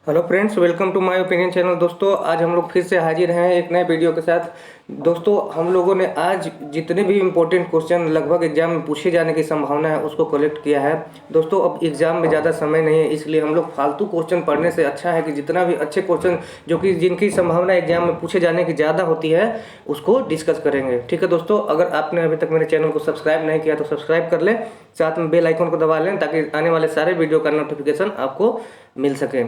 Hello friends, welcome to my opinion channel. दोस्तों, आज हम लोग फिर से हाजिर हैं एक नए वीडियो के साथ। दोस्तों, हम लोगों ने आज जितने भी इम्पोर्टेंट क्वेश्चन लगभग एग्जाम में पूछे जाने की संभावना है उसको कलेक्ट किया है। दोस्तों, अब एग्जाम में ज़्यादा समय नहीं है, इसलिए हम लोग फालतू क्वेश्चन पढ़ने से अच्छा है कि जितना भी अच्छे क्वेश्चन जो कि जिनकी संभावना एग्जाम में पूछे जाने की ज़्यादा होती है उसको डिस्कस करेंगे। ठीक है दोस्तों, अगर आपने अभी तक मेरे चैनल को सब्सक्राइब नहीं किया तो सब्सक्राइब कर लें, साथ में बेल आइकन को दबा लें ताकि आने वाले सारे वीडियो का नोटिफिकेशन आपको मिल सके।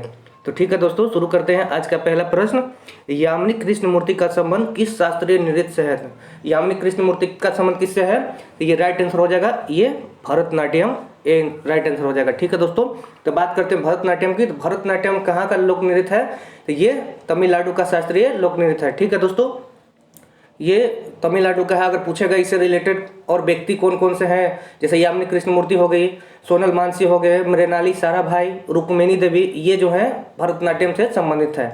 तो ठीक है दोस्तों, शुरू करते हैं। आज का पहला प्रश्न, यामिनी कृष्णमूर्ति का संबंध किस शास्त्रीय नृत्य से है? यामिनी कृष्णमूर्ति का संबंध किससे है? तो ये राइट आंसर हो जाएगा, ये भरतनाट्यम ए राइट आंसर हो जाएगा। ठीक है दोस्तों, तो बात करते हैं भरतनाट्यम की। तो भरतनाट्यम कहाँ का लोक नृत्य है? तो ये तमिलनाडु का शास्त्रीय लोक नृत्य है। ठीक है दोस्तों, ये तमिलनाडु का है। अगर पूछेगा इससे रिलेटेड और व्यक्ति कौन कौन से हैं, जैसे यामिनी कृष्णमूर्ति हो गई, सोनल मानसी हो गए, मृणाली साराभाई, रुक्मिणी देवी, ये जो है भरतनाट्यम से संबंधित है।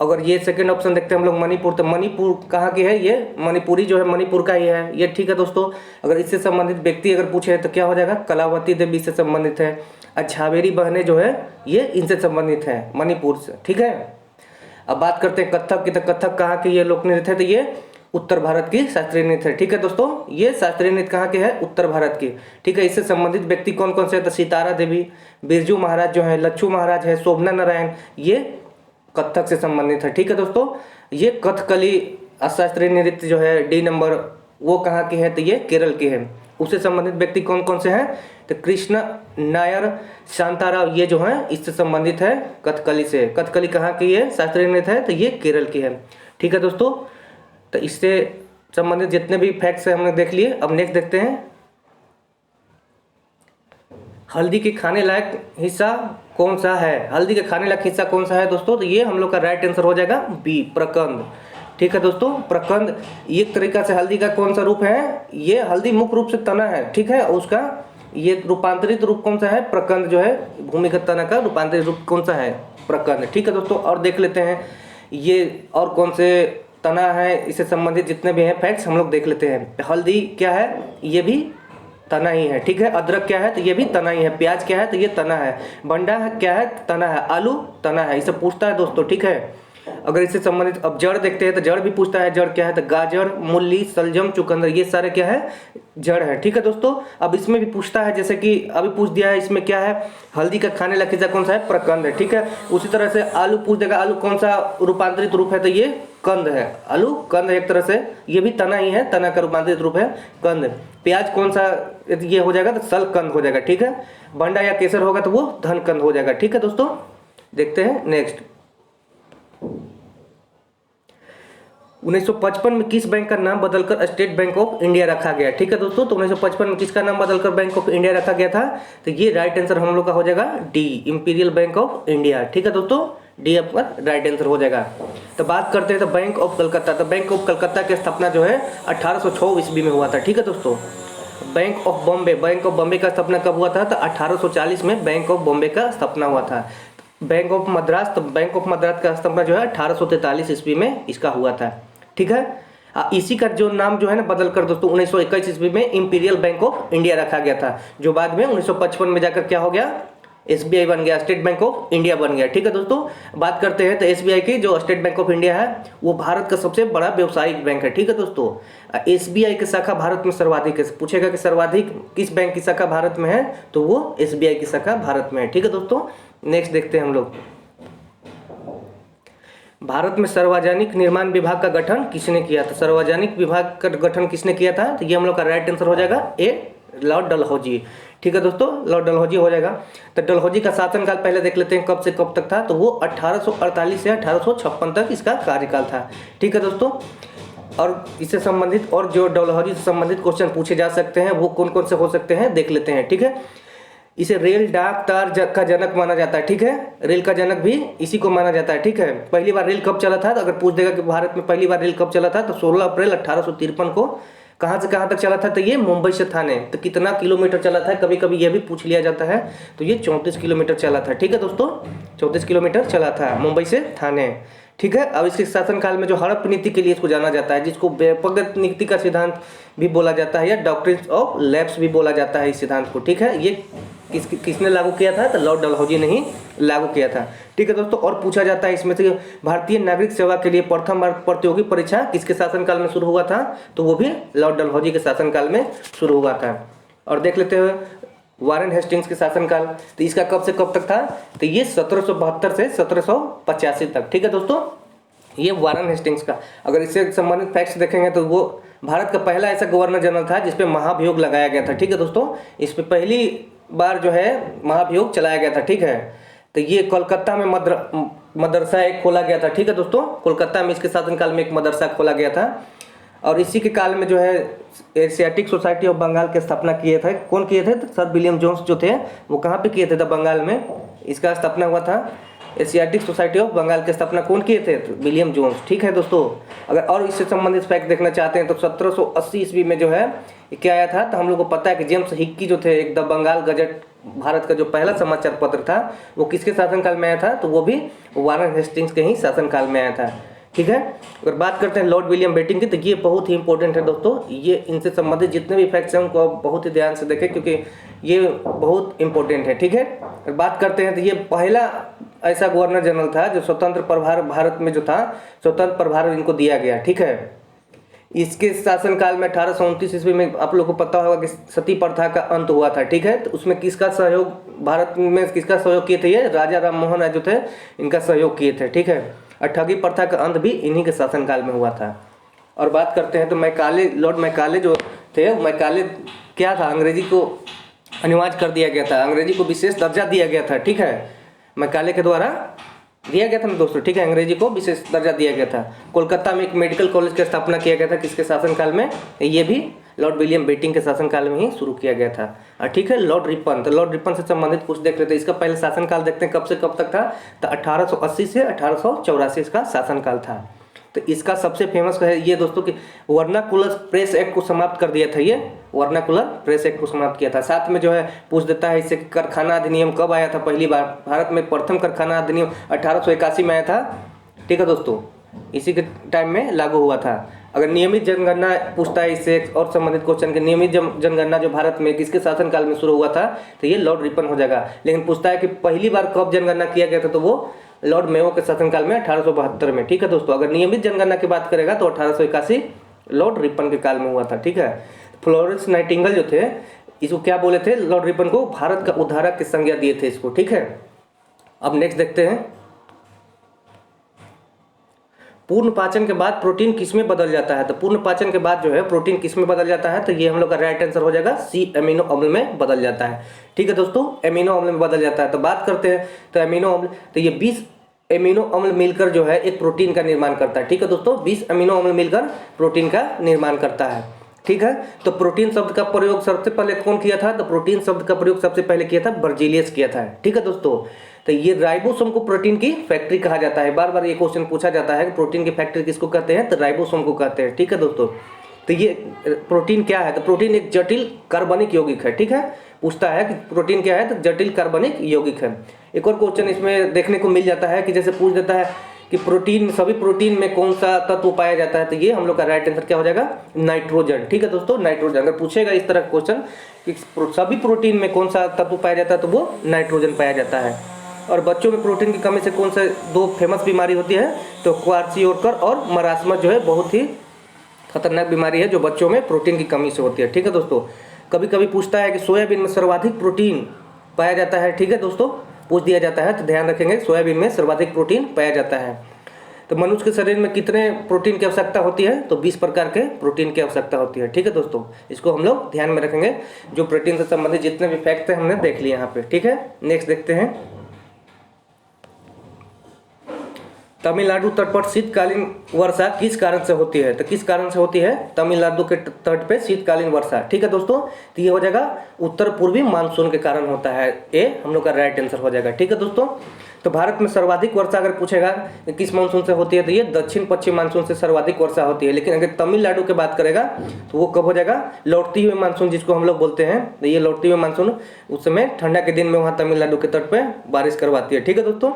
अगर ये सेकंड ऑप्शन देखते हैं हम लोग मणिपुर, तो मणिपुर कहाँ की है? ये मणिपुरी जो है मणिपुर का ही है ये। ठीक है दोस्तों, अगर इससे संबंधित व्यक्ति अगर पूछे तो क्या हो जाएगा? कलावती देवी से संबंधित है। झावेरी बहनें जो है ये इनसे संबंधित है, मणिपुर से। ठीक है, अब बात करते हैं कथक की। तो कथक कहाँ की ये लोक नृत्य है? तो ये उत्तर भारत की शास्त्रीय नृत्य है। ठीक है दोस्तों, ये शास्त्रीय नृत्य कहाँ के है? उत्तर भारत की। ठीक है, इससे संबंधित व्यक्ति कौन कौन से हैं? तो सितारा देवी, बिरजू महाराज जो है, लच्छू महाराज है, शोभना नारायण, ये कथक से संबंधित है। ठीक है दोस्तों, ये कथकली शास्त्रीय नृत्य जो है डी नंबर, वो कहाँ की है? तो ये केरल की है। उससे संबंधित व्यक्ति कौन कौन से हैं? तो कृष्ण नायर, शांताराव, ये जो है इससे संबंधित है कथकली से। कथकली कहाँ की है? शास्त्रीय नृत्य है, तो ये केरल की है। ठीक है दोस्तों, तो इससे संबंधित जितने भी फैक्ट्स हैं हमने देख लिए। अब नेक्स्ट देखते हैं, हल्दी के खाने लायक हिस्सा कौन सा है? हल्दी के खाने लायक हिस्सा कौन सा है दोस्तों? तो ये हम लोग का राइट आंसर हो जाएगा बी, प्रकंद। ठीक है दोस्तों, प्रकंद एक तरीका से हल्दी का कौन सा रूप है? ये हल्दी मुख्य रूप से तना है। ठीक है, उसका ये रूपांतरित रूप कौन सा है? प्रकंद जो है, भूमिगत तना का रूपांतरित रूप कौन सा है? प्रकंद। ठीक है दोस्तों, और देख लेते हैं ये और कौन से तना है, इससे संबंधित जितने भी हैं फैक्ट्स हम लोग देख लेते हैं। हल्दी क्या है? ये भी तना ही है। ठीक है, अदरक क्या है? तो ये भी तना ही है। प्याज क्या है? तो ये तना है। भंडा क्या है? तना है। आलू तना है। इसे पूछता है दोस्तों। ठीक है, अगर इससे संबंधित अब जड़ देखते हैं तो जड़ भी पूछता है। जड़ क्या है? तो गाजर, मूली, सलजम, चुकंदर, ये सारे क्या है? जड़ है। ठीक है दोस्तों, अब इसमें भी पूछता है, जैसे कि अभी पूछ दिया है, इसमें क्या है? हल्दी का खाने लायक हिस्सा कौन सा है? प्रकंद है। ठीक है, उसी तरह से आलू पूछ देगा, आलू कौन सा रूपांतरित रूप है? तो ये कंद है। आलू कंद है एक तरह से, ये भी तना ही है, तना का रूपांतरित रूप है कंद। प्याज कौन सा ये हो जाएगा? तो सल कंद हो जाएगा। ठीक है, भंडा या केसर होगा तो वो धन कंद हो जाएगा। ठीक है दोस्तों, देखते हैं नेक्स्ट। 1955 में किस बैंक का नाम बदलकर स्टेट बैंक ऑफ इंडिया रखा गया? ठीक है दोस्तों, तो 1955 में किसका नाम बदलकर बैंक ऑफ इंडिया रखा गया था? तो ये राइट आंसर हम लोग का हो जाएगा D, imperial bank of India. ठीक है दोस्तों, डी आपका राइट आंसर हो जाएगा। तो बात करते हैं तो बैंक ऑफ कलकत्ता। तो बैंक ऑफ कलकत्ता की स्थापना जो है 1806 ईस्वी में हुआ था। ठीक है दोस्तों, बैंक ऑफ बॉम्बे का स्थापना कब हुआ था? तो 1840 में बैंक ऑफ बॉम्बे का स्थापना हुआ था। बैंक ऑफ मद्रास, तो बैंक ऑफ मद्रास का स्थापना जो है 1843 ईस्वी में इसका हुआ था। ठीक है, इसी का जो नाम जो है ना बदल कर दोस्तों 1921 ईस्वी में इंपीरियल बैंक ऑफ इंडिया रखा गया था, जो बाद में 1955 में जाकर क्या हो गया? एसबीआई बन गया, स्टेट बैंक ऑफ इंडिया बन गया। ठीक है दोस्तों, बात करते हैं तो एसबीआई की, जो स्टेट बैंक ऑफ इंडिया है वो भारत का सबसे बड़ा व्यवसायिक बैंक है। ठीक है दोस्तों, एसबीआई की शाखा भारत में सर्वाधिक है। पूछेगा कि सर्वाधिक किस बैंक की शाखा भारत में है? तो वो एसबीआई की शाखा भारत में है। ठीक है दोस्तों, नेक्स्ट देखते हैं हम लोग, भारत में सार्वजनिक निर्माण विभाग का गठन किसने किया था? सार्वजनिक विभाग का गठन किसने किया था? तो ये हम लोग का राइट आंसर हो जाएगा ए, लॉर्ड डलहौजी। ठीक है दोस्तों, लॉर्ड डलहौजी हो जाएगा। तो डलहौजी का शासनकाल पहले देख लेते हैं कब से कब तक था। तो वो 1848 से 1856 तक इसका कार्यकाल था। ठीक है दोस्तों, और इससे संबंधित और जो डलहौजी से संबंधित क्वेश्चन पूछे जा सकते हैं वो कौन कौन से हो सकते हैं देख लेते हैं। ठीक है, इसे रेल डाक तार का जनक माना जाता है। ठीक है, रेल का जनक भी इसी को माना जाता है। ठीक है, पहली बार रेल कब चला था? तो अगर पूछ देगा कि भारत में पहली बार रेल कब चला था, तो 16 अप्रैल 1853 को। कहाँ से कहाँ तक चला था? तो ये मुंबई से थाने। तो कितना किलोमीटर चला था कभी कभी ये भी पूछ लिया जाता है। तो ये 34 किलोमीटर चला था। ठीक है दोस्तों, 34 किलोमीटर चला था मुंबई से थाने। ठीक है, अब इसके शासनकाल में जो हड़प्पा नीति के लिए इसको जाना जाता है, जिसको व्यापक नीति का सिद्धांत भी बोला जाता है या डॉक्ट्रिन ऑफ लैप्स भी बोला जाता है इस सिद्धांत को। ठीक है, ये किसने लागू किया था? तो लॉर्ड डलहौजी ने ही लागू किया था। ठीक है दोस्तों, और पूछा जाता है इसमें से भारतीय नागरिक सेवा के लिए प्रथम बार प्रतियोगी परीक्षा किसके शासनकाल में शुरू हुआ था? तो वो भी लॉर्ड डलहौजी के शासनकाल में शुरू हुआ था। और देख लेते हैं वारेन हेस्टिंग्स के शासनकाल, तो इसका कब से कब तक था? तो ये 1772 से 1785 तक। ठीक है दोस्तों, ये वारेन हेस्टिंग्स का। अगर इससे संबंधित फैक्ट्स देखेंगे तो वो भारत का पहला ऐसा गवर्नर जनरल था जिसपे महाभियोग लगाया गया था। ठीक है दोस्तों, इस पे पहली बार जो है महाभियोग चलाया गया था। ठीक है, तो ये कोलकाता में मदरसा एक खोला गया था। ठीक है दोस्तों, कोलकाता में इसके शासनकाल में एक मदरसा खोला गया था। और इसी के काल में जो है एशियाटिक सोसाइटी ऑफ बंगाल की स्थापना किए थे। कौन किए थे? तो सर विलियम जोन्स जो थे वो कहाँ पे किए थे? तो बंगाल में इसका स्थापना हुआ था। एशियाटिक सोसाइटी ऑफ बंगाल की स्थापना कौन किए थे? तो विलियम जोन्स। ठीक है दोस्तों, अगर और इससे संबंधित फैक्ट देखना चाहते हैं तो 1780 ईस्वी में जो है क्या आया था? तो हम लोग को पता है कि जेम्स हिक्की जो थे, एक द बंगाल गजट भारत का जो पहला समाचार पत्र था वो किसके शासनकाल में आया था? तो वो भी वारेन हेस्टिंग्स के ही शासनकाल में आया था। ठीक है, अगर बात करते हैं लॉर्ड विलियम बेटिंग की, तो ये बहुत ही इंपॉर्टेंट है दोस्तों। ये इनसे संबंधित जितने भी फैक्ट्स हैं उनको आप बहुत ही ध्यान से देखें क्योंकि ये बहुत इंपॉर्टेंट है। ठीक है, अगर बात करते हैं तो ये पहला ऐसा गवर्नर जनरल था जो स्वतंत्र प्रभार भारत में जो था स्वतंत्र प्रभार इनको दिया गया। ठीक है, इसके शासनकाल में 1829 ईस्वी में आप लोगों को पता होगा कि सती प्रथा का अंत हुआ था। ठीक है, तो उसमें किसका सहयोग, भारत में किसका सहयोग किए थे? ये राजा राम मोहन राय जो थे इनका सहयोग किए थे। ठीक है, और ठगी प्रथा का अंत भी इन्हीं के शासनकाल में हुआ था। और बात करते हैं तो मैकाले, लॉर्ड मैकाले जो थे, मैकाले क्या था? अंग्रेजी को अनिवार्य कर दिया गया था, अंग्रेजी को विशेष दर्जा दिया गया था। ठीक है, मैकाले के द्वारा दिया गया था ना दोस्तों। ठीक है, अंग्रेजी को विशेष दर्जा दिया गया था। कोलकाता में एक मेडिकल कॉलेज की स्थापना किया गया था किसके शासनकाल में? ये भी लॉर्ड विलियम बेटिंग के शासनकाल में ही शुरू किया गया था। ठीक है, लॉर्ड रिपन, तो लॉर्ड रिपन से संबंधित कुछ देख लेते हैं। इसका पहले शासनकाल देखते हैं कब से कब तक था? तो 1880 से 1884 इसका शासनकाल था। तो इसका सबसे फेमस है ये दोस्तों कि वर्नाकुलर प्रेस एक्ट को समाप्त कर दिया था। ये वर्नाकुलर प्रेस एक्ट को समाप्त किया था। साथ में जो है पूछ देता है इससे कारखाना अधिनियम कब आया था? पहली बार भारत में प्रथम कारखाना अधिनियम 1881 में आया था। ठीक है दोस्तों, इसी के टाइम में लागू हुआ था। अगर नियमित जनगणना पूछता है इससे और संबंधित क्वेश्चन के, नियमित जनगणना जो भारत में किसके शासनकाल में शुरू हुआ था? तो ये लॉर्ड रिपन हो जाएगा। लेकिन पूछता है कि पहली बार कब जनगणना किया गया था? तो वो लॉर्ड मेयो के शासनकाल में 1872 में। ठीक है दोस्तों, अगर नियमित जनगणना की बात करेगा तो 1881 लॉर्ड रिपन के काल में हुआ था। ठीक है, फ्लोरेंस नाइटिंगेल जो थे इसको क्या बोले थे? लॉर्ड रिपन को भारत का उद्धारक की संज्ञा दिए थे इसको। ठीक है, अब नेक्स्ट देखते हैं, पूर्ण पाचन के बाद प्रोटीन किस में बदल जाता है? तो पूर्ण पाचन के बाद जो है प्रोटीन किस में बदल जाता है? तो ये हम लोग का राइट आंसर हो जाएगा सी, एमिनो अम्ल में बदल जाता है। ठीक है दोस्तों, एमिनो अम्ल में बदल जाता है। तो बात करते हैं तो एमिनो अम्ल, तो ये 20 एमिनो अम्ल मिलकर जो है एक प्रोटीन का निर्माण करता है। ठीक है दोस्तों, 20 एमिनो अम्ल मिलकर प्रोटीन का निर्माण करता है। ठीक है, तो प्रोटीन शब्द का प्रयोग सबसे पहले कौन किया था? तो प्रोटीन शब्द का प्रयोग सबसे पहले किया था बर्जीलियस किया था। ठीक है दोस्तों, तो ये राइबोसोम को प्रोटीन की फैक्ट्री कहा जाता है। बार बार ये क्वेश्चन पूछा जाता है कि प्रोटीन की फैक्ट्री किसको कहते हैं? तो राइबोसोम को कहते हैं। ठीक है दोस्तों, तो ये प्रोटीन क्या है? तो प्रोटीन एक जटिल कार्बनिक यौगिक है। ठीक है, पूछता है कि प्रोटीन क्या है? तो जटिल कार्बनिक यौगिक है। एक और क्वेश्चन इसमें देखने को मिल जाता है कि जैसे पूछ देता है कि प्रोटीन, सभी प्रोटीन में कौन सा तत्व पाया जाता है? तो ये हम लोग का राइट आंसर क्या हो जाएगा? नाइट्रोजन। ठीक है दोस्तों, नाइट्रोजन। अगर पूछेगा इस तरह का क्वेश्चन कि सभी प्रोटीन में कौन सा तत्व पाया जाता है तो वो नाइट्रोजन पाया जाता है। और बच्चों में प्रोटीन की कमी से कौन से दो फेमस बीमारी होती है? तो क्वार्सियोकर और मरासमस जो है बहुत ही खतरनाक बीमारी है जो बच्चों में प्रोटीन की कमी से होती है। ठीक है दोस्तों, कभी कभी पूछता है कि सोयाबीन में सर्वाधिक प्रोटीन पाया जाता है। ठीक है दोस्तों, पूछ दिया जाता है, तो ध्यान रखेंगे सोयाबीन में सर्वाधिक प्रोटीन पाया जाता है। तो मनुष्य के शरीर में कितने प्रोटीन की आवश्यकता होती है? तो 20 प्रकार के प्रोटीन की आवश्यकता होती है। ठीक है दोस्तों, इसको हम लोग ध्यान में रखेंगे। जो प्रोटीन से संबंधित जितने भी फैक्ट हैं हमने देख लिए यहाँ पे। ठीक है, नेक्स्ट देखते हैं, तमिलनाडु तट पर शीतकालीन वर्षा किस कारण से होती है? तो किस कारण से होती है तमिलनाडु के तट पे शीतकालीन वर्षा? ठीक है दोस्तों, तो ये हो जाएगा उत्तर पूर्वी मानसून के कारण होता है। ये हम लोग का राइट आंसर हो जाएगा। ठीक है दोस्तों, तो भारत में सर्वाधिक वर्षा अगर पूछेगा कि किस मानसून से होती है तो ये दक्षिण पश्चिम मानसून से सर्वाधिक वर्षा होती है। लेकिन अगर तमिलनाडु की बात करेगा तो वो कब हो जाएगा? लौटती हुई मानसून जिसको हम लोग बोलते हैं। तो ये लौटती हुई मानसून उस समय ठंडा के दिन में वहाँ तमिलनाडु के तट पर बारिश करवाती है। ठीक है दोस्तों,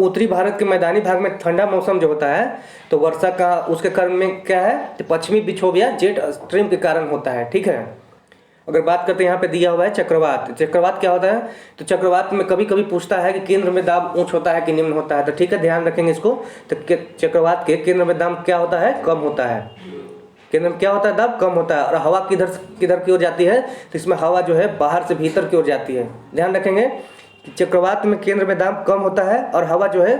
उत्तरी भारत के मैदानी भाग में ठंडा मौसम जो होता है तो वर्षा का उसके कारण में क्या है? तो पश्चिमी विक्षोभ या जेट स्ट्रीम के कारण होता है। ठीक है, अगर बात करते हैं यहाँ पे दिया हुआ है चक्रवात। चक्रवात क्या होता है? तो चक्रवात में कभी कभी पूछता है कि केंद्र में दाब उच्च होता है कि निम्न होता है। तो ठीक है, ध्यान रखेंगे इसको। तो चक्रवात के केंद्र में दाब क्या होता है? कम होता है। केंद्र में क्या होता है? दाब कम होता है। और हवा किधर किधर की ओर जाती है? तो इसमें हवा जो है बाहर से भीतर की ओर जाती है। ध्यान रखेंगे कि चक्रवात में केंद्र में दाब कम होता है और हवा जो है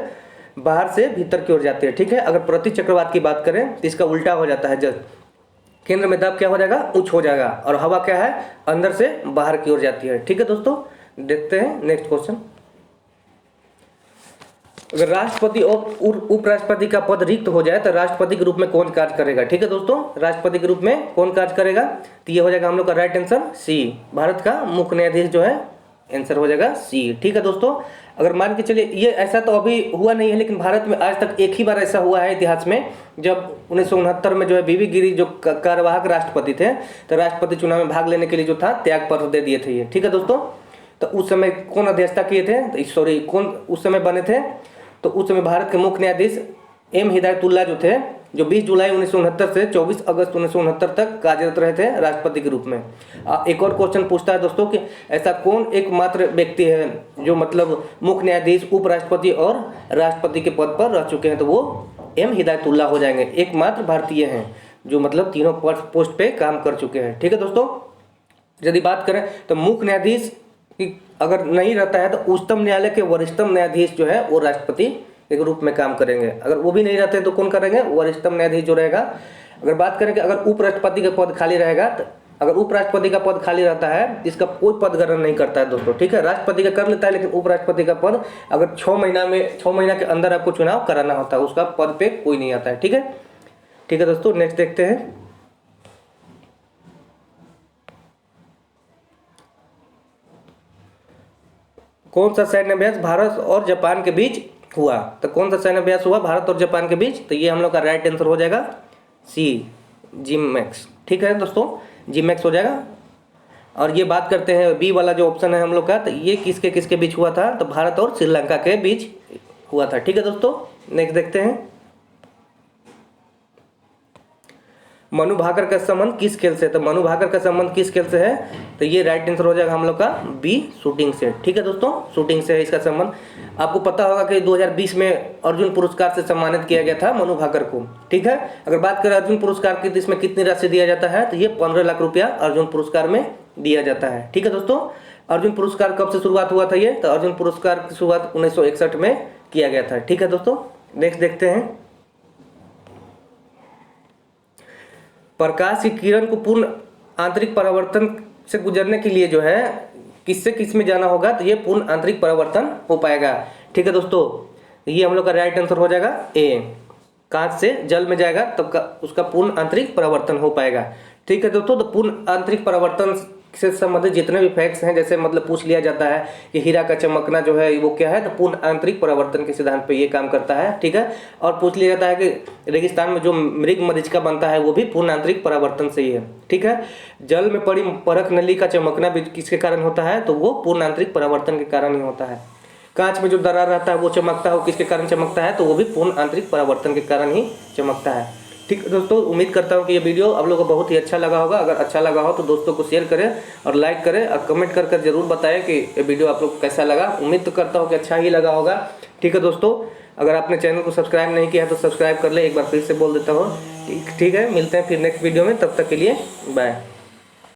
बाहर से भीतर की ओर जाती है। ठीक है, अगर प्रति चक्रवात की बात करें तो इसका उल्टा हो जाता है। जब केंद्र में दाब क्या हो जाएगा? उच्च हो जाएगा और हवा क्या है? अंदर से बाहर की ओर जाती है। ठीक है दोस्तों, देखते हैं नेक्स्ट क्वेश्चन। अगर राष्ट्रपति और उपराष्ट्रपति का पद रिक्त हो जाए तो राष्ट्रपति के रूप में कौन कार्य करेगा? ठीक है दोस्तों, राष्ट्रपति के रूप में कौन कार्य करेगा? तो ये हो जाएगा हम लोग का राइट आंसर सी, भारत का मुख्य न्यायाधीश जो है, आंसर हो जाएगा सी। ठीक है दोस्तों, अगर मान के चलिए ये ऐसा तो अभी हुआ नहीं है, लेकिन भारत में आज तक एक ही बार ऐसा हुआ है इतिहास में, जब 1969 में जो है बीबी गिरी जो कार्यवाहक राष्ट्रपति थे, तो राष्ट्रपति चुनाव में भाग लेने के लिए जो था त्याग पत्र दे दिए थे ये। ठीक है दोस्तों, तो उस समय कौन अध्यक्षता किए थे? सॉरी, कौन उस समय बने थे? तो उस समय भारत के मुख्य न्यायाधीश एम हिदायतुल्ला जो थे, जो 20 जुलाई 1969 से 24 अगस्त 1969 तक कार्यरत रहे थे राष्ट्रपति के रूप में। एक और क्वेश्चन पूछता है दोस्तों कि ऐसा कौन एकमात्र व्यक्ति है जो मतलब मुख्य न्यायाधीश, उपराष्ट्रपति और राष्ट्रपति के पद पर रह चुके हैं? तो वो एम हिदायतुल्ला हो जाएंगे। एकमात्र भारतीय हैं जो मतलब तीनों पोस्ट पे काम कर चुके हैं। ठीक है दोस्तों, यदि बात करें तो मुख्य न्यायाधीश अगर नहीं रहता है तो उच्चतम न्यायालय के वरिष्ठतम न्यायाधीश जो है वो राष्ट्रपति के रूप में काम करेंगे। अगर वो भी नहीं रहते तो कौन करेंगे? वरिष्ठतम न्यायाधीश जो रहेगा। अगर बात करें कि अगर उपराष्ट्रपति का पद खाली रहेगा, तो अगर उपराष्ट्रपति का पद खाली रहता है इसका कोई पद ग्रहण नहीं करता है दोस्तों। ठीक है, राष्ट्रपति का कर लेता है, लेकिन उपराष्ट्रपति का पद अगर 6 महीना के अंदर आपको चुनाव कराना होता है, उसका पद पे कोई नहीं आता है। ठीक है, ठीक है दोस्तों, नेक्स्ट देखते हैं। कौन सा सैन्य अभ्यास भारत और जापान के बीच हुआ? तो कौन सा सैन्य अभ्यास हुआ भारत और जापान के बीच? तो ये हम लोग का राइट आंसर हो जाएगा सी, जिमैक्स। ठीक है दोस्तों, जिमैक्स हो जाएगा। और ये बात करते हैं बी वाला जो ऑप्शन है हम लोग का, तो ये किसके किसके बीच हुआ था? तो भारत और श्रीलंका के बीच हुआ था। ठीक है दोस्तों, नेक्स्ट देखते हैं। मनु भाकर का संबंध किस खेल से? तो मनु भाकर का संबंध किस खेल से है? तो ये राइट आंसर हो जाएगा हम लोग का बी, शूटिंग से। ठीक है दोस्तों, शूटिंग से है इसका संबंध। आपको पता होगा कि 2020 में अर्जुन पुरस्कार से सम्मानित किया गया था मनु भाकर को। ठीक है, अगर बात करें अर्जुन पुरस्कार की तो इसमें कितनी राशि दिया जाता है? तो ये 15 लाख रुपया अर्जुन पुरस्कार में दिया जाता है। ठीक है दोस्तों, अर्जुन पुरस्कार कब से शुरुआत हुआ था? ये तो अर्जुन पुरस्कार की शुरुआत 1961 में किया गया था। ठीक है दोस्तों, नेक्स्ट देखते हैं। प्रकाश की किरण को पूर्ण आंतरिक परावर्तन से गुजरने के लिए जो है किससे किस में जाना होगा? तो ये पूर्ण आंतरिक परावर्तन हो पाएगा। ठीक है दोस्तों, ये हम लोग का राइट आंसर हो जाएगा ए, कांच से जल में जाएगा तब उसका पूर्ण आंतरिक परावर्तन हो पाएगा। ठीक है दोस्तों, तो पूर्ण आंतरिक परावर्तन से संबंधित जितने भी फैक्ट्स हैं, जैसे मतलब पूछ लिया जाता है कि हीरा का चमकना जो है वो क्या है? तो पूर्ण आंतरिक परावर्तन के सिद्धांत पे ये काम करता है। ठीक है, और पूछ लिया जाता है कि रेगिस्तान में जो मृग मरीचिका बनता है वो भी पूर्ण आंतरिक परावर्तन से ही है। ठीक है, जल में पड़ी परख नली का चमकना भी किसके कारण होता है? तो वो पूर्ण आंतरिक परावर्तन के कारण ही होता है। कांच में जो दरार रहता है वो चमकता है, वो किसके कारण चमकता है? तो वो भी पूर्ण आंतरिक परावर्तन के कारण ही चमकता है। ठीक है दोस्तों, उम्मीद करता हूँ कि ये वीडियो आप लोगों को बहुत ही अच्छा लगा होगा। अगर अच्छा लगा हो तो दोस्तों को शेयर करें और लाइक करें और कमेंट कर जरूर बताएं कि ये वीडियो आप लोग को कैसा लगा। उम्मीद तो करता हूँ कि अच्छा ही लगा होगा। ठीक है दोस्तों, अगर आपने चैनल को सब्सक्राइब नहीं किया है तो सब्सक्राइब कर ले, एक बार फिर से बोल देता हूँ। ठीक है, मिलते हैं फिर नेक्स्ट वीडियो में, तब तक के लिए बाय।